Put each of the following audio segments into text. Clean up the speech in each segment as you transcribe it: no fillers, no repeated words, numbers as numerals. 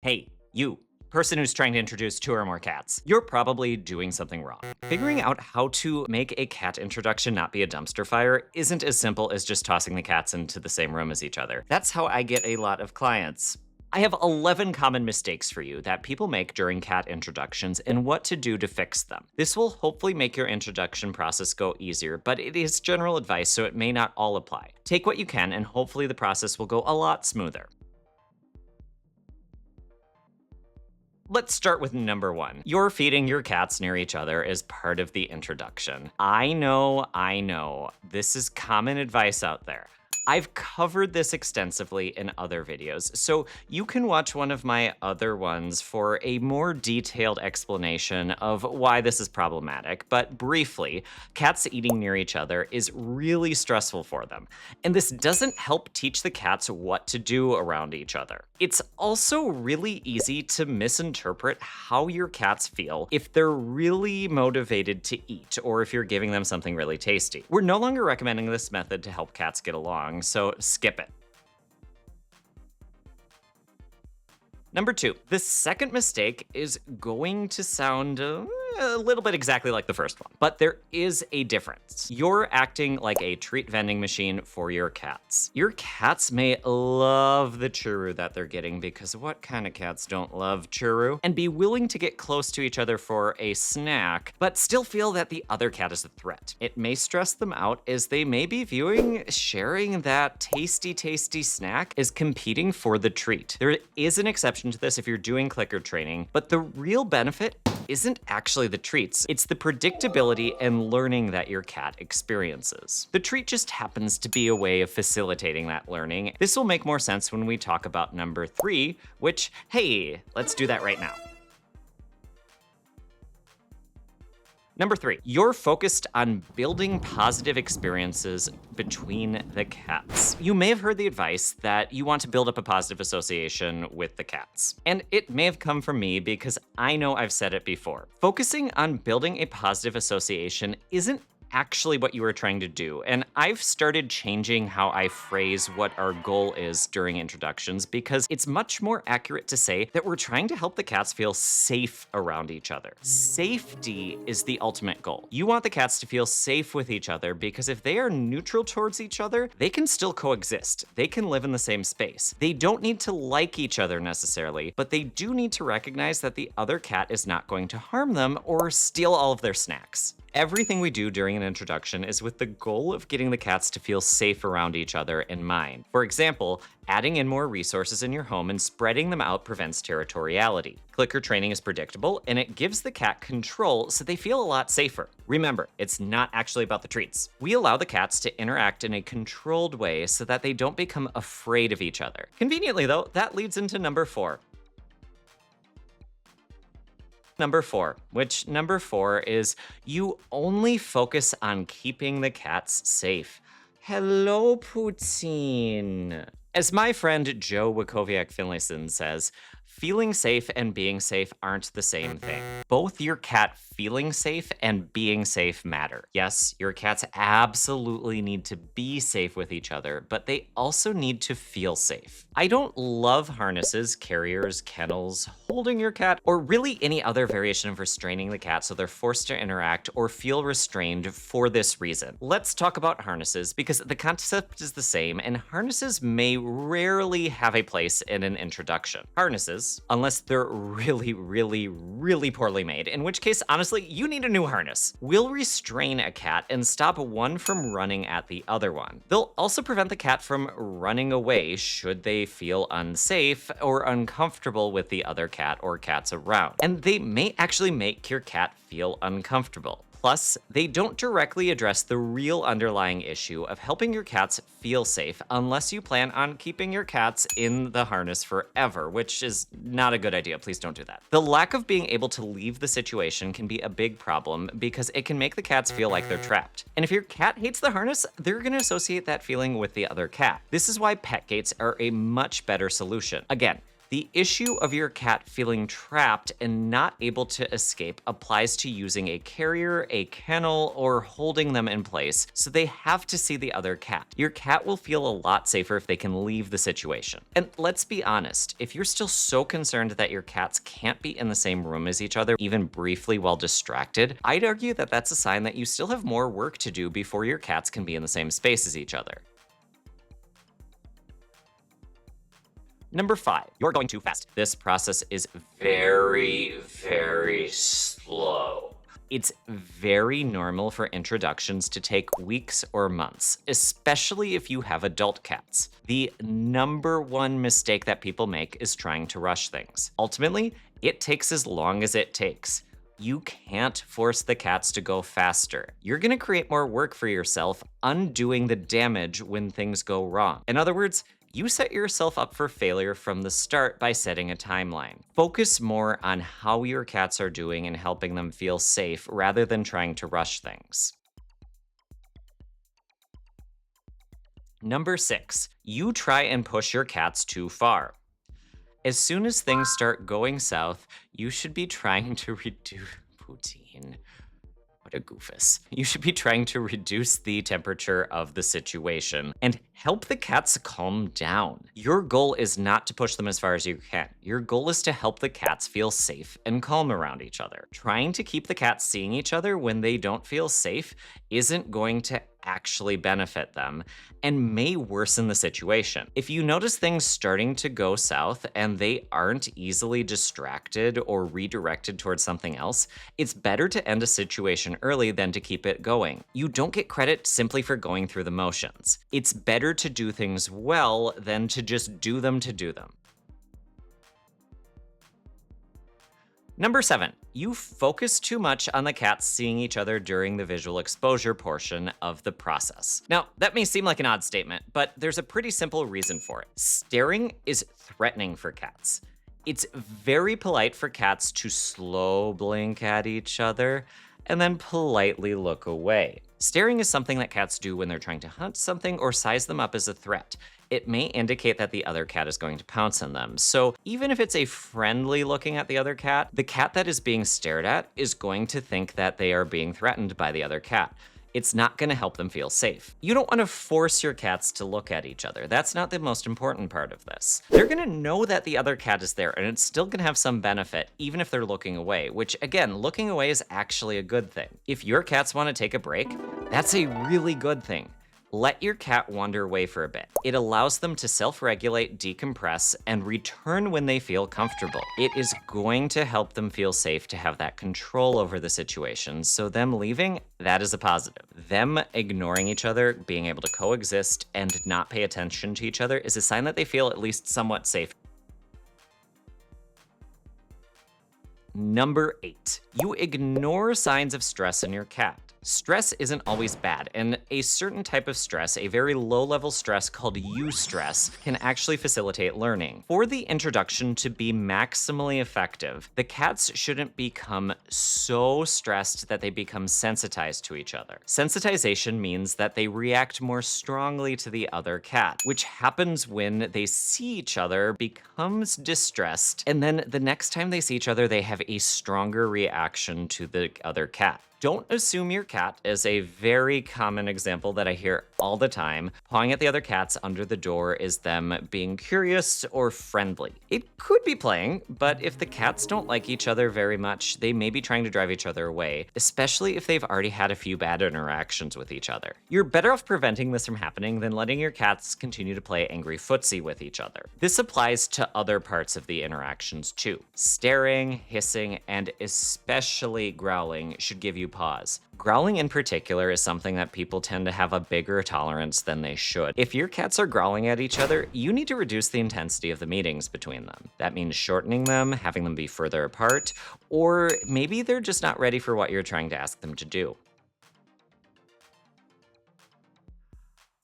Hey, you, person who's trying to introduce two or more cats, you're probably doing something wrong. Figuring out how to make a cat introduction not be a dumpster fire isn't as simple as just tossing the cats into the same room as each other. That's how I get a lot of clients. I have 11 common mistakes for you that people make during cat introductions and what to do to fix them. This will hopefully make your introduction process go easier, but it is general advice, so it may not all apply. Take what you can, and hopefully the process will go a lot smoother. Let's start with number one. You're feeding your cats near each other as part of the introduction. I know. This is common advice out there. I've covered this extensively in other videos, so you can watch one of my other ones for a more detailed explanation of why this is problematic. But briefly, cats eating near each other is really stressful for them, and this doesn't help teach the cats what to do around each other. It's also really easy to misinterpret how your cats feel if they're really motivated to eat or if you're giving them something really tasty. We're no longer recommending this method to help cats get along, so skip it. Number two, the second mistake is going to sound a little bit exactly like the first one, but there is a difference. You're acting like a treat vending machine for your cats. Your cats may love the churu that they're getting, because what kind of cats don't love churu, and be willing to get close to each other for a snack, but still feel that the other cat is a threat. It may stress them out, as they may be viewing sharing that tasty snack as competing for the treat. There is an exception to this if you're doing clicker training, but the real benefit isn't actually the treats, it's the predictability and learning that your cat experiences. The treat just happens to be a way of facilitating that learning. This will make more sense when we talk about number three, which, hey, let's do that right now. Number three, you're focused on building positive experiences between the cats. You may have heard the advice that you want to build up a positive association with the cats. And it may have come from me, because I know I've said it before. Focusing on building a positive association isn't actually what you were trying to do. And I've started changing how I phrase what our goal is during introductions, because it's much more accurate to say that we're trying to help the cats feel safe around each other. Safety is the ultimate goal. You want the cats to feel safe with each other, because if they are neutral towards each other, they can still coexist. They can live in the same space. They don't need to like each other necessarily, but they do need to recognize that the other cat is not going to harm them or steal all of their snacks. Everything we do during an introduction is with the goal of getting the cats to feel safe around each other in mind. For example, adding in more resources in your home and spreading them out prevents territoriality. Clicker training is predictable, and it gives the cat control, so they feel a lot safer. Remember, it's not actually about the treats. We allow the cats to interact in a controlled way so that they don't become afraid of each other. Conveniently though, that leads into number four. Number four is you only focus on keeping the cats safe. Hello, Poutine. As my friend Joe Wakowiak Finlayson says, feeling safe and being safe aren't the same thing. Both your cat feeling safe and being safe matter. Yes, your cats absolutely need to be safe with each other, but they also need to feel safe. I don't love harnesses, carriers, kennels, holding your cat, or really any other variation of restraining the cat so they're forced to interact or feel restrained for this reason. Let's talk about harnesses, because the concept is the same, and harnesses may rarely have a place in an introduction. Harnesses, unless they're really poorly made, in which case, honestly, you need a new harness, will restrain a cat and stop one from running at the other one. They'll also prevent the cat from running away should they feel unsafe or uncomfortable with the other cat or cats around. And they may actually make your cat feel uncomfortable. Plus, they don't directly address the real underlying issue of helping your cats feel safe unless you plan on keeping your cats in the harness forever, which is not a good idea. Please don't do that. The lack of being able to leave the situation can be a big problem, because it can make the cats feel like they're trapped. And if your cat hates the harness, they're gonna associate that feeling with the other cat. This is why pet gates are a much better solution. Again, The issue of your cat feeling trapped and not able to escape applies to using a carrier, a kennel, or holding them in place, so they have to see the other cat. Your cat will feel a lot safer if they can leave the situation. And let's be honest, if you're still so concerned that your cats can't be in the same room as each other, even briefly while distracted, I'd argue that that's a sign that you still have more work to do before your cats can be in the same space as each other. Number 5, you're going too fast. This process is very, very slow. It's very normal for introductions to take weeks or months, especially if you have adult cats. The number one mistake that people make is trying to rush things. Ultimately, it takes as long as it takes. You can't force the cats to go faster. You're gonna create more work for yourself, undoing the damage when things go wrong. In other words, you set yourself up for failure from the start by setting a timeline. Focus more on how your cats are doing and helping them feel safe rather than trying to rush things. Number 6, you try and push your cats too far. As soon as things start going south, you should be trying to reduce Poutine. What a goofus. You should be trying to reduce the temperature of the situation and help the cats calm down. Your goal is not to push them as far as you can. Your goal is to help the cats feel safe and calm around each other. Trying to keep the cats seeing each other when they don't feel safe isn't going to actually benefit them and may worsen the situation. If you notice things starting to go south and they aren't easily distracted or redirected towards something else, it's better to end a situation early than to keep it going. You don't get credit simply for going through the motions. It's better to do things well than to just do them to do them. Number 7, you focus too much on the cats seeing each other during the visual exposure portion of the process. Now, that may seem like an odd statement, but there's a pretty simple reason for it. Staring is threatening for cats. It's very polite for cats to slow blink at each other and then politely look away. Staring is something that cats do when they're trying to hunt something or size them up as a threat. It may indicate that the other cat is going to pounce on them. So even if it's a friendly looking at the other cat, the cat that is being stared at is going to think that they are being threatened by the other cat. It's not gonna help them feel safe. You don't wanna force your cats to look at each other. That's not the most important part of this. They're gonna know that the other cat is there and it's still gonna have some benefit, even if they're looking away, which again, looking away is actually a good thing. If your cats wanna take a break, that's a really good thing. Let your cat wander away for a bit. It allows them to self-regulate, decompress, and return when they feel comfortable. It is going to help them feel safe to have that control over the situation, so them leaving, that is a positive. Them ignoring each other, being able to coexist, and not pay attention to each other is a sign that they feel at least somewhat safe. Number 8, you ignore signs of stress in your cat. Stress isn't always bad, and a certain type of stress, a very low-level stress called eustress, can actually facilitate learning. For the introduction to be maximally effective, the cats shouldn't become so stressed that they become sensitized to each other. Sensitization means that they react more strongly to the other cat, which happens when they see each other, becomes distressed, and then the next time they see each other, they have a stronger reaction to the other cat. Don't assume your cat is a very common example that I hear all the time. Pawing at the other cats under the door is them being curious or friendly. It could be playing, but if the cats don't like each other very much, they may be trying to drive each other away, especially if they've already had a few bad interactions with each other. You're better off preventing this from happening than letting your cats continue to play angry footsie with each other. This applies to other parts of the interactions too. Staring, hissing, and especially growling should give you pause. Growling in particular is something that people tend to have a bigger tolerance than they should. If your cats are growling at each other, you need to reduce the intensity of the meetings between them. That means shortening them, having them be further apart, or maybe they're just not ready for what you're trying to ask them to do.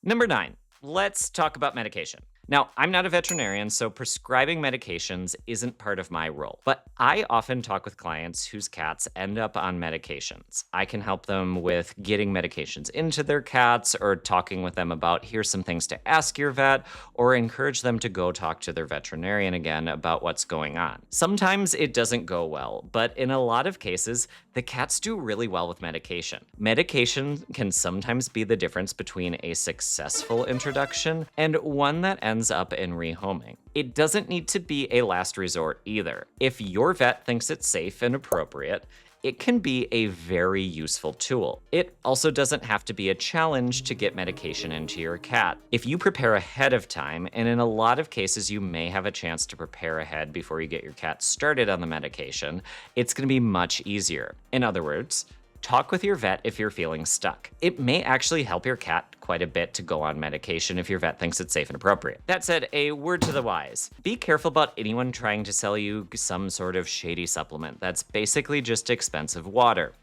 Number 9. Let's talk about medication. Now, I'm not a veterinarian, so prescribing medications isn't part of my role, but I often talk with clients whose cats end up on medications. I can help them with getting medications into their cats, or talking with them about here's some things to ask your vet, or encourage them to go talk to their veterinarian again about what's going on. Sometimes it doesn't go well, but in a lot of cases, the cats do really well with medication. Medication can sometimes be the difference between a successful introduction and one that ends up in rehoming. It doesn't need to be a last resort either. If your vet thinks it's safe and appropriate, it can be a very useful tool. It also doesn't have to be a challenge to get medication into your cat. If you prepare ahead of time, and in a lot of cases you may have a chance to prepare ahead before you get your cat started on the medication, it's gonna be much easier. In other words, talk with your vet if you're feeling stuck. It may actually help your cat quite a bit to go on medication if your vet thinks it's safe and appropriate. That said, a word to the wise. Be careful about anyone trying to sell you some sort of shady supplement that's basically just expensive water.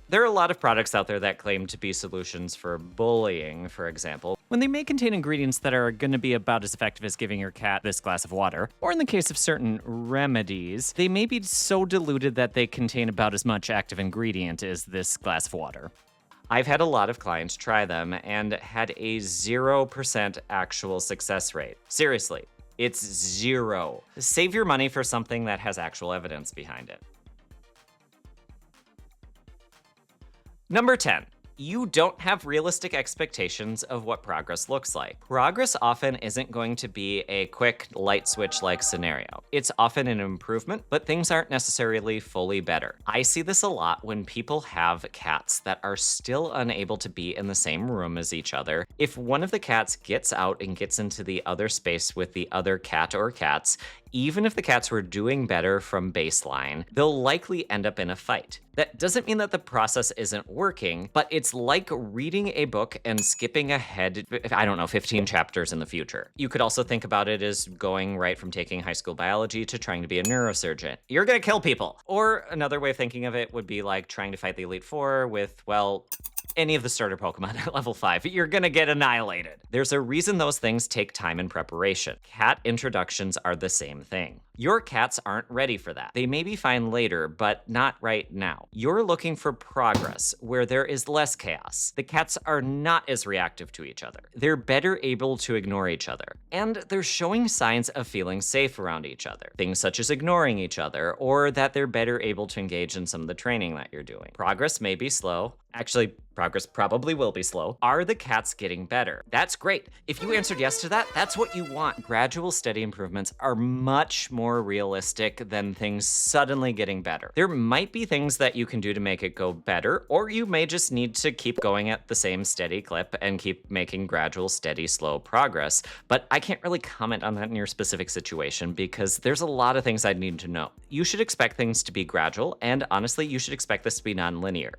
There are a lot of products out there that claim to be solutions for bullying, for example, when they may contain ingredients that are going to be about as effective as giving your cat this glass of water. Or in the case of certain remedies, they may be so diluted that they contain about as much active ingredient as this glass of water. I've had a lot of clients try them and had a 0% actual success rate. Seriously, it's 0. Save your money for something that has actual evidence behind it. Number 10, you don't have realistic expectations of what progress looks like. Progress often isn't going to be a quick light switch-like scenario. It's often an improvement, but things aren't necessarily fully better. I see this a lot when people have cats that are still unable to be in the same room as each other. If one of the cats gets out and gets into the other space with the other cat or cats, even if the cats were doing better from baseline, they'll likely end up in a fight. That doesn't mean that the process isn't working, but it's like reading a book and skipping ahead, 15 chapters in the future. You could also think about it as going right from taking high school biology to trying to be a neurosurgeon. You're gonna kill people. Or another way of thinking of it would be like trying to fight the Elite Four with, well, any of the starter Pokemon at level 5, you're gonna get annihilated. There's a reason those things take time and preparation. Cat introductions are the same thing. Your cats aren't ready for that. They may be fine later, but not right now. You're looking for progress where there is less chaos. The cats are not as reactive to each other. They're better able to ignore each other. And they're showing signs of feeling safe around each other. Things such as ignoring each other, or that they're better able to engage in some of the training that you're doing. Progress may be slow. Actually, progress probably will be slow. Are the cats getting better? That's great. If you answered yes to that, that's what you want. Gradual, steady improvements are much more realistic than things suddenly getting better. There might be things that you can do to make it go better, or you may just need to keep going at the same steady clip and keep making gradual, steady, slow progress. But I can't really comment on that in your specific situation because there's a lot of things I'd need to know. You should expect things to be gradual, and honestly, you should expect this to be non-linear.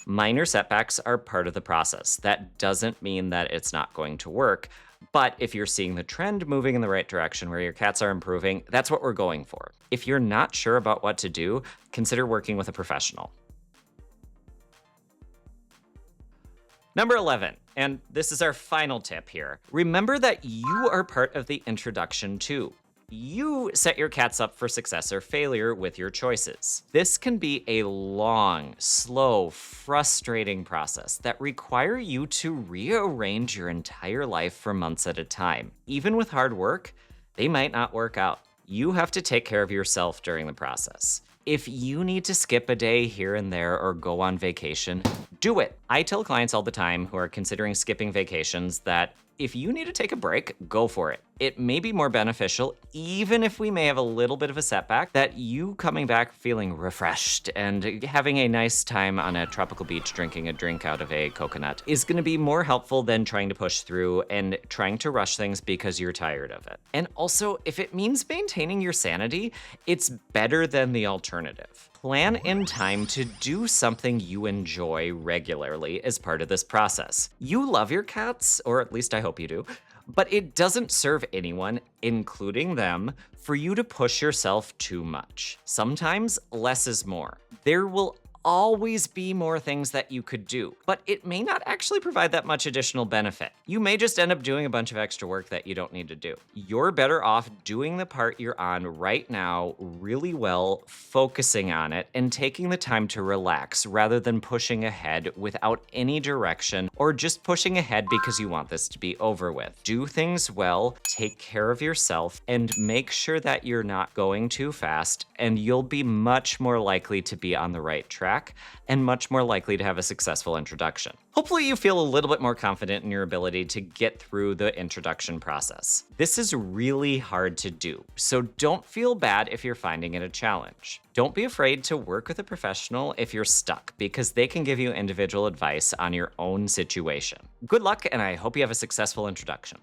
Minor setbacks are part of the process. That doesn't mean that it's not going to work, but if you're seeing the trend moving in the right direction where your cats are improving, that's what we're going for. If you're not sure about what to do, consider working with a professional. Number 11, and this is our final tip here. Remember that you are part of the introduction too. You set your cats up for success or failure with your choices. This can be a long, slow, frustrating process that require you to rearrange your entire life for months at a time. Even with hard work, they might not work out. You have to take care of yourself during the process. If you need to skip a day here and there or go on vacation, do it. I tell clients all the time who are considering skipping vacations that if you need to take a break, go for it. It may be more beneficial, even if we may have a little bit of a setback, that you coming back feeling refreshed and having a nice time on a tropical beach drinking a drink out of a coconut is gonna be more helpful than trying to push through and trying to rush things because you're tired of it. And also, if it means maintaining your sanity, it's better than the alternative. Plan in time to do something you enjoy regularly as part of this process. You love your cats, or at least I hope you do, but it doesn't serve anyone, including them, for you to push yourself too much. Sometimes less is more. There will always be more things that you could do, but it may not actually provide that much additional benefit. You may just end up doing a bunch of extra work that you don't need to do. You're better off doing the part you're on right now really well, focusing on it, and taking the time to relax rather than pushing ahead without any direction or just pushing ahead because you want this to be over with. Do things well, take care of yourself, and make sure that you're not going too fast, and you'll be much more likely to be on the right track and much more likely to have a successful introduction. Hopefully you feel a little bit more confident in your ability to get through the introduction process. This is really hard to do, so don't feel bad if you're finding it a challenge. Don't be afraid to work with a professional if you're stuck, because they can give you individual advice on your own situation. Good luck, and I hope you have a successful introduction.